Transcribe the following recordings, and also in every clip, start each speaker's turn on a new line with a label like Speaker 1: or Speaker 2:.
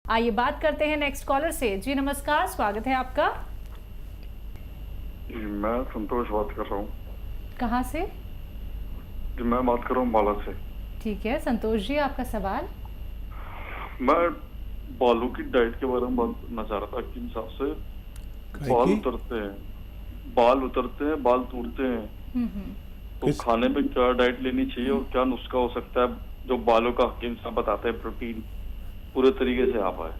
Speaker 1: आइए बात करते हैं नेक्स्ट कॉलर से। जी नमस्कार, स्वागत है आपका।
Speaker 2: जी मैं संतोष बात कर रहा हूँ।
Speaker 1: कहाँ से?
Speaker 2: जी मैं बात कर रहा हूँ बाला से।
Speaker 1: ठीक है संतोष जी, आपका सवाल।
Speaker 2: मैं बालों की डाइट के बारे में बात करना चाह रहा था कि हिसाब से बाल उतरते हैं, बाल टूटते हैं, तो खाने में क्या डाइट लेनी चाहिए और क्या नुस्खा हो सकता है जो बालों का हकीम साहब बताते हैं प्रोटीन पूरे तरीके से आ पाए।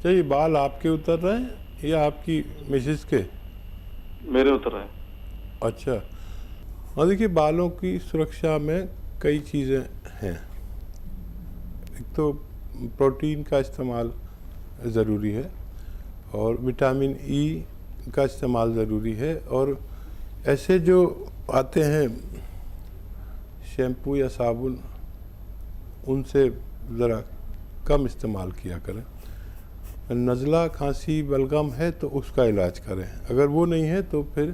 Speaker 3: ये बाल आपके उतर रहे हैं या आपकी मिसेस के?
Speaker 2: मेरे उतर रहे हैं।
Speaker 3: अच्छा, हाँ देखिए, बालों की सुरक्षा में कई चीज़ें हैं। एक तो प्रोटीन का इस्तेमाल ज़रूरी है और विटामिन ई का इस्तेमाल ज़रूरी है, और ऐसे जो आते हैं शैम्पू या साबुन, उनसे ज़रा कम इस्तेमाल किया करें। नज़ला, खांसी, बलगम है तो उसका इलाज करें। अगर वो नहीं है तो फिर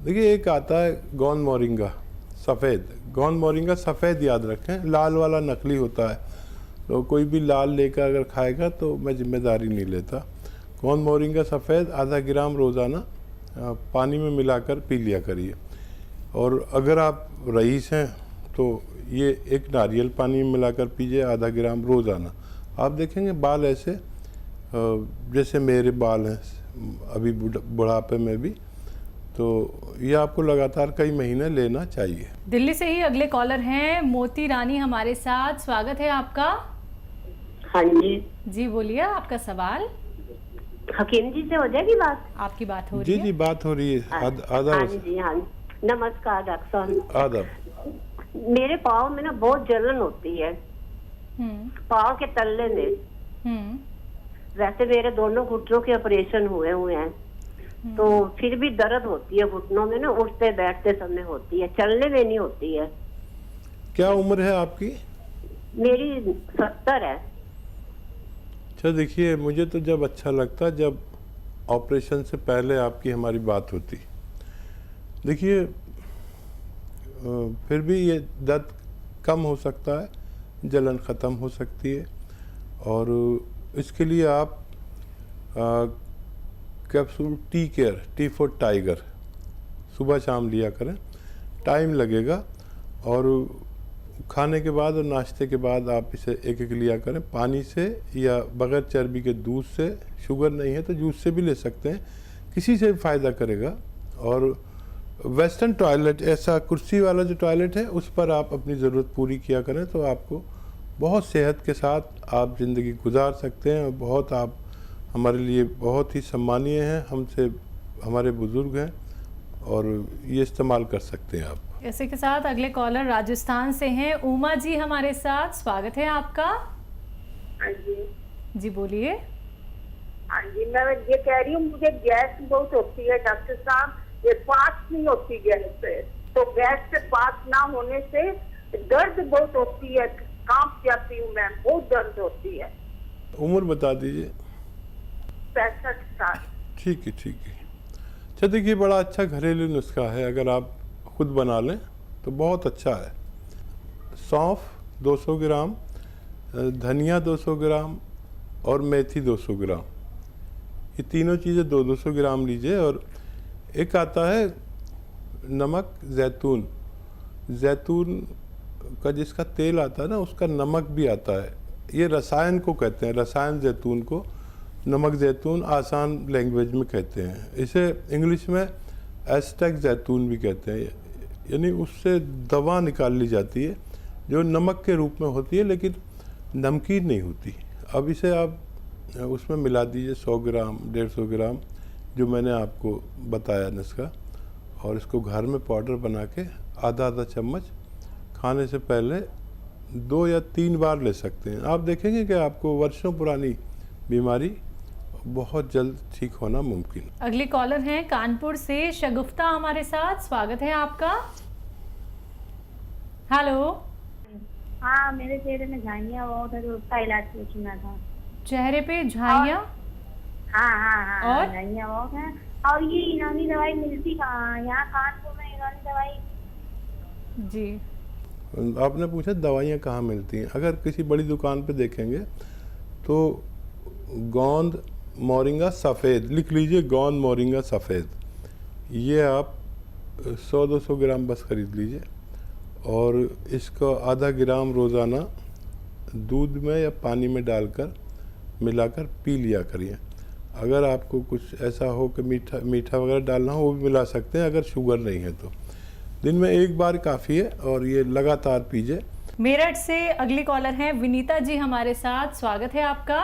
Speaker 3: देखिए, एक आता है गौन मोरिंगा सफ़ेद। गौन मोरिंगा सफ़ेद याद रखें, लाल वाला नकली होता है, तो कोई भी लाल लेकर अगर खाएगा तो मैं जिम्मेदारी नहीं लेता। गौन मोरिंगा सफ़ेद आधा ग्राम रोज़ाना पानी में मिलाकर पी लिया करिए। और अगर आप रईस हैं तो ये एक नारियल पानी में मिलाकर पीजिए आधा ग्राम रोज़ाना। आप देखेंगे बाल ऐसे जैसे मेरे बाल हैं अभी बुढ़ापे में भी, तो ये आपको लगातार कई महीने लेना चाहिए।
Speaker 1: दिल्ली से ही अगले कॉलर हैं मोती रानी हमारे साथ, स्वागत है आपका।
Speaker 4: हाँ जी।
Speaker 1: जी बोलिए, आपका सवाल।
Speaker 4: हकीम जी से हो जाएगी बात?
Speaker 1: आपकी बात हो रही
Speaker 3: जी
Speaker 1: है।
Speaker 3: जी बात हो रही है। आधा
Speaker 4: हाँ जी, हाँ। नमस्कार डॉक्टर साहब।
Speaker 3: आदाब।
Speaker 4: मेरे पाँव में ना बहुत जलन होती है, पाँव के तल्ले में। वैसे मेरे दोनों घुटनों के ऑपरेशन हुए हैं, तो फिर भी दर्द होती है घुटनों में ना, उठते बैठते समय होती है, चलने में नहीं होती है।
Speaker 3: क्या उम्र है आपकी?
Speaker 4: मेरी 70 है।
Speaker 3: अच्छा देखिए, मुझे तो जब अच्छा लगता जब ऑपरेशन से पहले आपकी हमारी बात होती। देखिए फिर भी ये दर्द कम हो सकता है, जलन ख़त्म हो सकती है, और इसके लिए आप capsule tea care, T for tiger सुबह शाम लिया करें। टाइम लगेगा, और खाने के बाद और नाश्ते के बाद आप इसे एक एक लिया करें, पानी से या बग़ैर चर्बी के दूध से। शुगर नहीं है तो जूस से भी ले सकते हैं, किसी से भी फ़ायदा करेगा। और वेस्टर्न टॉयलेट, ऐसा कुर्सी वाला जो टॉयलेट है, उस पर आप अपनी ज़रूरत पूरी किया करें तो आपको बहुत सेहत के साथ आप ज़िंदगी गुजार सकते हैं। और बहुत आप हमारे लिए बहुत ही सम्मानीय हैं, हमसे हमारे बुज़ुर्ग हैं, और ये इस्तेमाल कर सकते हैं आप।
Speaker 1: इसी के साथ अगले कॉलर राजस्थान से हैं उमा जी हमारे साथ, स्वागत है आपका।
Speaker 5: हाँ जी।
Speaker 1: जी बोलिए।
Speaker 5: हाँ जी, मैं ये कह रही हूँ, मुझे गैस बहुत होती है डॉक्टर साहब, ये पास नहीं होती गैस से, तो गैस से पास ना होने से दर्द बहुत होती है, कांप जाती हूँ मैं, बहुत दर्द होती है।
Speaker 3: उम्र बता दीजिए।
Speaker 5: 65 साल।
Speaker 3: ठीक है, ठीक है। अच्छा देखिए, बड़ा अच्छा घरेलू नुस्खा है, अगर आप खुद बना लें तो बहुत अच्छा है। सौंफ 200 ग्राम, धनिया 200 ग्राम और मेथी 200 ग्राम, ये तीनों चीज़ें 200 ग्राम लीजिए। और एक आता है नमक जैतून, जैतून का जिसका तेल आता है ना, उसका नमक भी आता है। ये रसायन को कहते हैं, रसायन जैतून को नमक जैतून आसान लैंग्वेज में कहते हैं। इसे इंग्लिश में एस्टेक जैतून भी कहते हैं, यानी उससे दवा निकाल ली जाती है जो नमक के रूप में होती है लेकिन नमकीन नहीं होती। अब इसे आप उसमें मिला दीजिए 100 ग्राम 150 ग्राम, जो मैंने आपको बताया नुस्खा, और इसको घर में पाउडर बना के आधा आधा चम्मच खाने से पहले 2 या 3 बार ले सकते हैं। आप देखेंगे कि आपको वर्षों पुरानी बीमारी बहुत जल्द ठीक होना मुमकिन।
Speaker 1: अगले कॉलर हैं कानपुर से शगुफ्ता हमारे साथ, स्वागत है आपका। हेलो।
Speaker 6: हाँ, मेरे चेहरे में झाइयाँ बहुत है, तो उसका इलाज पूछना था।
Speaker 1: चेहरे पे झाइयाँ?
Speaker 6: हाँ हाँ हाँ,
Speaker 1: और
Speaker 6: झाइयाँ बहुत है। और ये यूनानी दवाई मिलती कहाँ है? यहाँ कानपुर में यूनानी दवाई?
Speaker 1: जी
Speaker 3: आपने पूछा दवाइयाँ कहाँ मिलती हैं। अगर किसी बड़ी दुकान पे देखेंगे तो गोंद मोरिंगा सफ़ेद, लिख लीजिए गोंद मोरिंगा सफ़ेद। ये आप 100-200 ग्राम बस ख़रीद लीजिए और इसको आधा ग्राम रोज़ाना दूध में या पानी में डालकर मिलाकर पी लिया करिए। अगर आपको कुछ ऐसा हो कि मीठा वगैरह डालना हो वो भी मिला सकते हैं, अगर शुगर नहीं है तो। दिन में एक बार काफ़ी है और ये लगातार पीजिए।
Speaker 1: मेरठ से अगली कॉलर हैं विनीता जी हमारे साथ, स्वागत है आपका।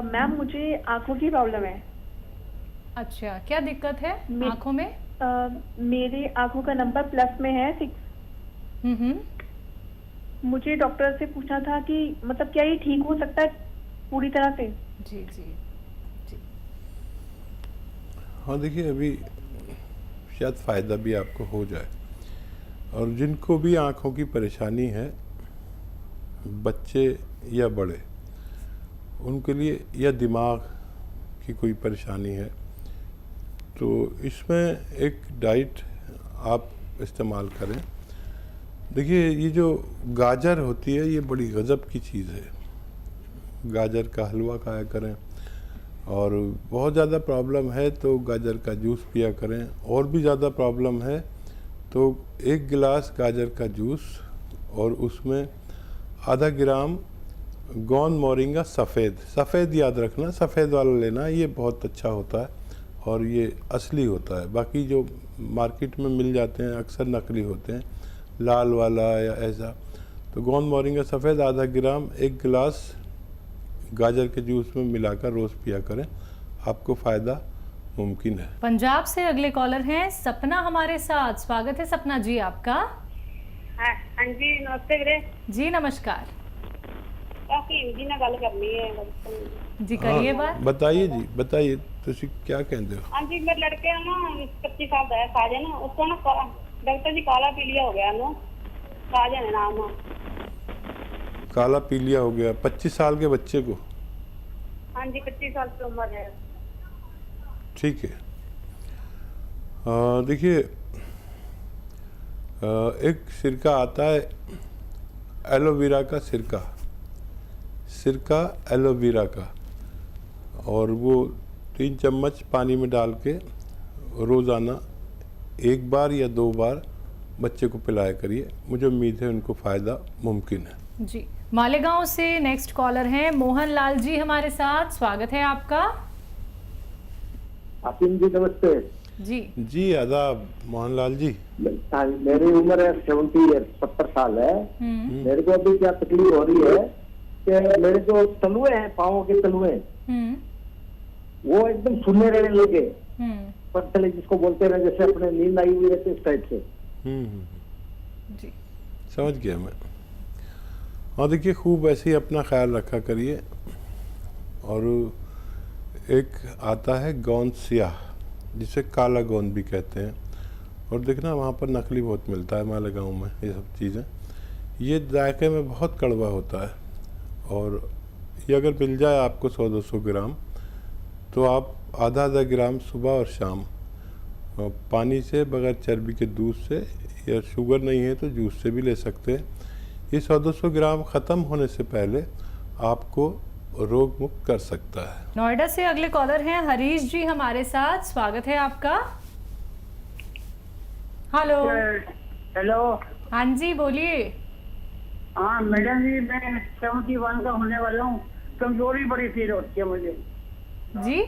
Speaker 7: मैम मुझे आंखों की प्रॉब्लम है।
Speaker 1: अच्छा, क्या दिक्कत है आंखों में?
Speaker 7: मेरी आंखों का नंबर प्लस में है 6। मुझे डॉक्टर से पूछना था कि मतलब क्या ये ठीक हो सकता है पूरी तरह से?
Speaker 1: जी जी जी।
Speaker 3: हाँ देखिए, अभी शायद फ़ायदा भी आपको हो जाए। और जिनको भी आँखों की परेशानी है, बच्चे या बड़े, उनके लिए, या दिमाग की कोई परेशानी है, तो इसमें एक डाइट आप इस्तेमाल करें। देखिए, ये जो गाजर होती है ये बड़ी गज़ब की चीज़ है। गाजर का हलवा खाया करें, और बहुत ज़्यादा प्रॉब्लम है तो गाजर का जूस पिया करें। और भी ज़्यादा प्रॉब्लम है तो 1 गिलास गाजर का जूस और उसमें आधा ग्राम गोंद मोरिंगा सफ़ेद याद रखना, सफ़ेद वाला लेना, ये बहुत अच्छा होता है और ये असली होता है। बाकी जो मार्केट में मिल जाते हैं अक्सर नकली होते हैं, लाल वाला या ऐसा। तो गोंद मोरिंगा सफ़ेद आधा ग्राम 1 गिलास गाजर के जूस में मिलाकर रोज़ पिया करें, आपको फ़ायदा मुमकिन है।
Speaker 1: पंजाब से अगले कॉलर हैं सपना हमारे साथ, स्वागत है सपना जी आपका।
Speaker 6: हाँ जी नमस्ते वीरे
Speaker 1: जी नमस्कार
Speaker 6: जी ना गल करनी है
Speaker 1: जी, करिए बात।
Speaker 3: बताइए जी, बताइए तुसी क्या कहते हो?
Speaker 6: हाँ जी मेरे लड़के ना 25 साल का है साजन, उसको ना डॉक्टर जी काला पीलिया हो गया ना, साजन है नाम।
Speaker 3: काला पीलिया हो गया 25 साल के बच्चे को?
Speaker 6: हाँ जी 25 साल की उम्र है।
Speaker 3: ठीक है। देखिए, एक सिरका आता है एलोवेरा का सिरका एलोवेरा का, और वो 3 चम्मच पानी में डाल के रोज़ाना 1 बार या 2 बार बच्चे को पिलाया करिए। मुझे उम्मीद है उनको फ़ायदा मुमकिन है
Speaker 1: जी। मालेगांव से नेक्स्ट कॉलर हैं मोहन लाल जी हमारे साथ, स्वागत है आपका।
Speaker 8: आसिम जी नमस्ते।
Speaker 3: जी आदाब मोहन लाल जी।
Speaker 8: मेरी उम्र है 70 साल है। मेरे को अभी क्या तकलीफ हो रही है कि मेरे जो तलुए हैं, पाँव के तलुए, वो एकदम सुनने रहने लगे, पत्थर जिसको बोलते हैं, जैसे अपने नींद आई हुई रहती है इस टाइप से।
Speaker 1: जी
Speaker 3: समझ गया मैं। और देखिए, खूब ऐसे ही अपना ख्याल रखा करिए। और एक आता है गोंद सियाह, जिसे काला गोंद भी कहते हैं, और देखना वहाँ पर नकली बहुत मिलता है मालेगांव में ये सब चीज़ें। ये जायके में बहुत कड़वा होता है, और ये अगर मिल जाए आपको 100-200 ग्राम, तो आप आधा ग्राम सुबह और शाम पानी से, बगैर चर्बी के दूध से, या शुगर नहीं है तो जूस से भी ले सकते हैं। ये 100-200 ग्राम ख़त्म होने से पहले आपको रोग मुक्त कर सकता है।
Speaker 1: नोएडा से अगले कॉलर हैं हरीश जी हमारे साथ, स्वागत है आपका। हेलो।
Speaker 9: हेलो।
Speaker 1: हाँ जी बोलिए।
Speaker 9: हाँ मैडम जी, मैं 71 का होने वाला हूँ। कमजोरी बड़ी फील होती है मुझे।
Speaker 1: जी?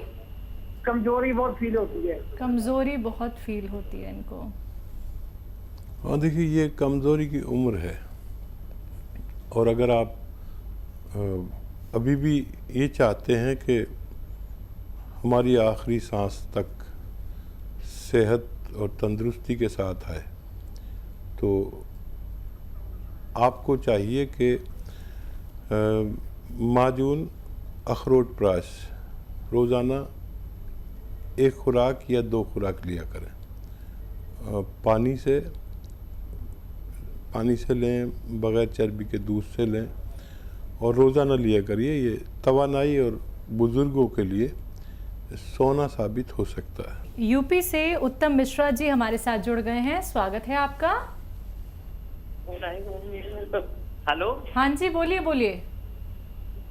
Speaker 9: कमजोरी बहुत फील होती है।
Speaker 1: कमजोरी बहुत फील होती है इनको।
Speaker 3: हाँ देखिए, ये कमज़ोरी की उम्र है, और अगर आप अभी भी ये चाहते हैं कि हमारी आखिरी सांस तक सेहत और तंदुरुस्ती के साथ आए, तो आपको चाहिए कि माजून अखरोट प्राश रोज़ाना 1 खुराक या 2 खुराक लिया करें। पानी से लें, बग़ैर चर्बी के दूध से लें, और रोज़ाना लिया करिए। ये तवानाई और बुज़ुर्गों के लिए सोना साबित हो सकता है।
Speaker 1: यूपी से उत्तम मिश्रा जी हमारे साथ जुड़ गए हैं, स्वागत है आपका।
Speaker 10: हेलो।
Speaker 1: हाँ जी बोलिए बोलिए।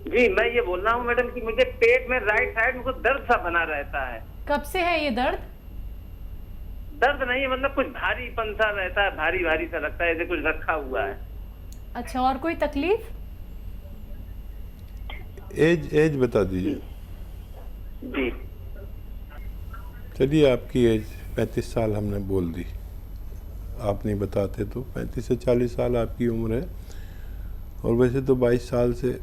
Speaker 10: जी मैं ये बोल रहा हूँ मैडम कि मुझे पेट में राइट साइड में कुछ दर्द सा बना रहता है।
Speaker 1: कब से है ये दर्द?
Speaker 10: दर्द नहीं, मतलब कुछ भारीपन सा रहता है, भारी भारी सा लगता है, जैसे कुछ रखा हुआ है।
Speaker 1: अच्छा, और कोई तकलीफ?
Speaker 3: एज बता दीजिए।
Speaker 10: जी
Speaker 3: चलिए, आपकी एज 35 साल हमने बोल दी, आप नहीं बताते तो 35 से 40 साल आपकी उम्र है। और वैसे तो 22 साल से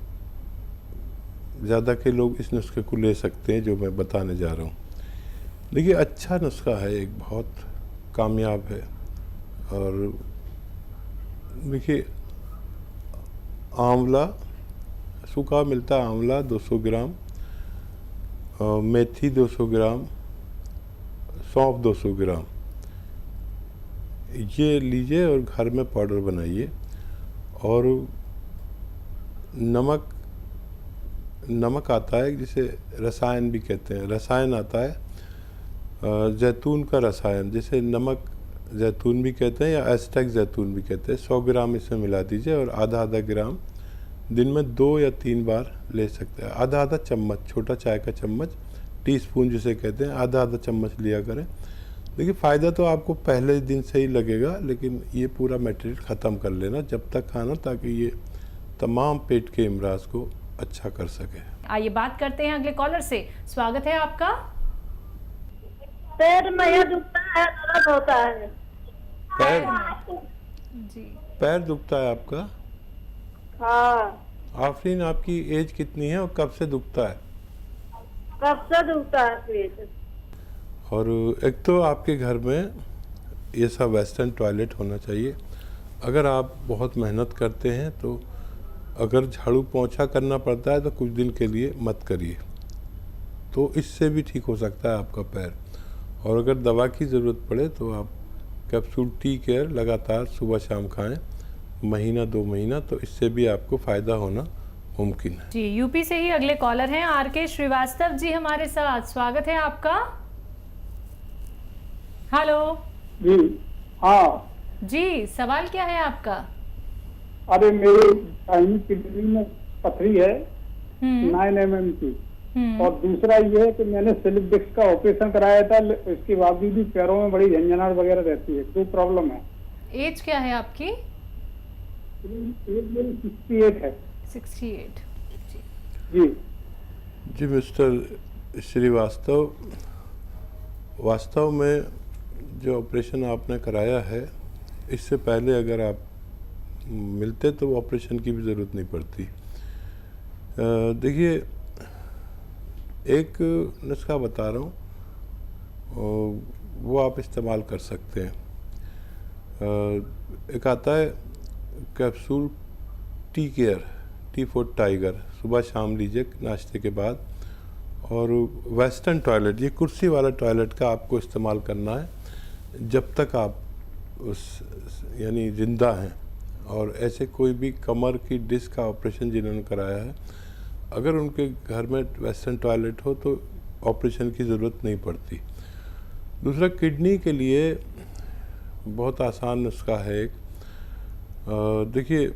Speaker 3: ज़्यादा के लोग इस नुस्खे को ले सकते हैं जो मैं बताने जा रहा हूँ। देखिए, अच्छा नुस्खा है, एक बहुत कामयाब है। और देखिए, आंवला सूखा मिलता है, आंवला 200 ग्राम, मेथी 200 ग्राम, सौंफ 200 ग्राम, ये लीजिए और घर में पाउडर बनाइए। और नमक आता है जिसे रसायन भी कहते हैं, रसायन आता है जैतून का रसायन, जिसे नमक जैतून भी कहते हैं या एस्टेक जैतून भी कहते हैं। 100 ग्राम इसमें मिला दीजिए और आधा आधा ग्राम दिन में 2 या 3 बार ले सकते हैं। आधा आधा चम्मच, छोटा चाय का चम्मच, टीस्पून जिसे कहते हैं, आधा आधा चम्मच लिया करें। देखिए, फ़ायदा तो आपको पहले दिन से ही लगेगा, लेकिन ये पूरा मटेरियल ख़त्म कर लेना जब तक खाना, ताकि ये तमाम पेट के इमराज को अच्छा कर सके।
Speaker 1: आइए बात करते हैं अगले कॉलर से। स्वागत है आपका।
Speaker 5: पेट में ये दुखता है, दर्द होता है।
Speaker 3: पैर दुखता है आपका?
Speaker 5: हाँ।
Speaker 3: आफरीन, आपकी एज कितनी है और कब से दुखता है?
Speaker 5: कब से दुखता है पेट?
Speaker 3: और एक तो आपके घर में ये सब वेस्टर्न टॉयलेट होना चाहिए। अगर आप बहुत मेहनत करते हैं तो अगर झाड़ू पोंछा करना पड़ता है तो कुछ दिन के लिए मत करिए, तो इससे भी ठीक हो सकता है आपका पैर। और अगर दवा की ज़रूरत पड़े तो आप कैप्सूल टी केयर लगातार सुबह शाम खाएं, महीना 2 महीना, तो इससे भी आपको फ़ायदा होना मुमकिन है।
Speaker 1: जी, यूपी से ही अगले कॉलर हैं आर.के. श्रीवास्तव जी हमारे साथ। स्वागत है आपका। हेलो
Speaker 9: जी हाँ
Speaker 1: जी, सवाल क्या है आपका?
Speaker 9: अरे मेरे किडनी में पथरी है 9 mm की, और दूसरा ये है कि मैंने स्लिप डिस्क का ऑपरेशन कराया था, इसके बावजूद भी पैरों में बड़ी झंझनाहट वगैरह रहती है। 2 प्रॉब्लम है।
Speaker 1: एज क्या है आपकी?
Speaker 9: एज मेरी 68 है।
Speaker 1: 68
Speaker 3: जी मिस्टर श्रीवास्तव, वास्तव में जो ऑपरेशन आपने कराया है, इससे पहले अगर आप मिलते तो ऑपरेशन की भी ज़रूरत नहीं पड़ती। देखिए, एक नुस्खा बता रहा हूँ, वो आप इस्तेमाल कर सकते हैं। एक आता है capsule tea care, T for tiger, सुबह शाम लीजिए नाश्ते के बाद। और वेस्टर्न टॉयलेट, ये कुर्सी वाला टॉयलेट का आपको इस्तेमाल करना है जब तक आप यानी ज़िंदा हैं। और ऐसे कोई भी कमर की डिस्क का ऑपरेशन जिन्होंने कराया है, अगर उनके घर में वेस्टर्न टॉयलेट हो तो ऑपरेशन की ज़रूरत नहीं पड़ती। दूसरा, किडनी के लिए बहुत आसान नुस्खा है एक। देखिए,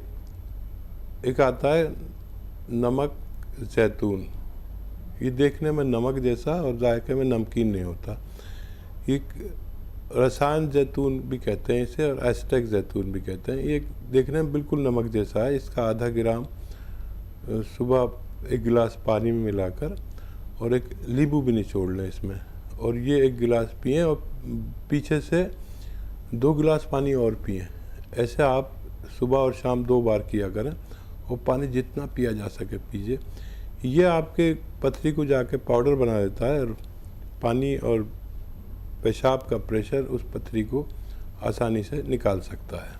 Speaker 3: एक आता है नमक जैतून, ये देखने में नमक जैसा और जायके में नमकीन नहीं होता। ये रसायन जैतून भी कहते हैं इसे, और एस्टेक जैतून भी कहते हैं। ये देखने में बिल्कुल नमक जैसा है। इसका आधा ग्राम सुबह 1 गिलास पानी में मिलाकर, और एक नींबू भी निचोड़ लें इसमें, और ये 1 गिलास पिएं और पीछे से 2 गिलास पानी और पिएं। ऐसे आप सुबह और शाम 2 बार किया करें, और पानी जितना पिया जा सके पीजिए। ये आपके पथरी को जाके पाउडर बना देता है, और पानी और पेशाब का प्रेशर उस पथरी को आसानी से निकाल सकता है।